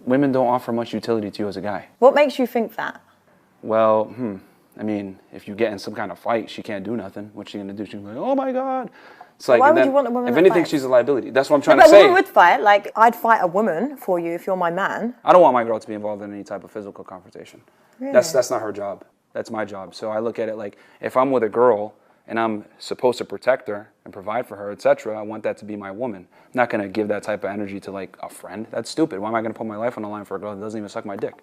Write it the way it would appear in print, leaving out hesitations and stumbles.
women don't offer much utility to you as a guy. What makes you think that? Well, I mean, if you get in some kind of fight, she can't do nothing. What's she gonna do? She's like, oh my God. It's like, why would you want a woman if that anything, fights? she's a liability. That's what I'm trying No, to but a say. woman would fight. Like, I'd fight a woman for you if you're my man. I don't want my girl to be involved in any type of physical confrontation. Really? That's not her job. That's my job. So I look at it like, if I'm with a girl and I'm supposed to protect her and provide for her, etc., I want that to be my woman. I'm not gonna give that type of energy to like a friend. That's stupid. Why am I gonna put my life on the line for a girl that doesn't even suck my dick?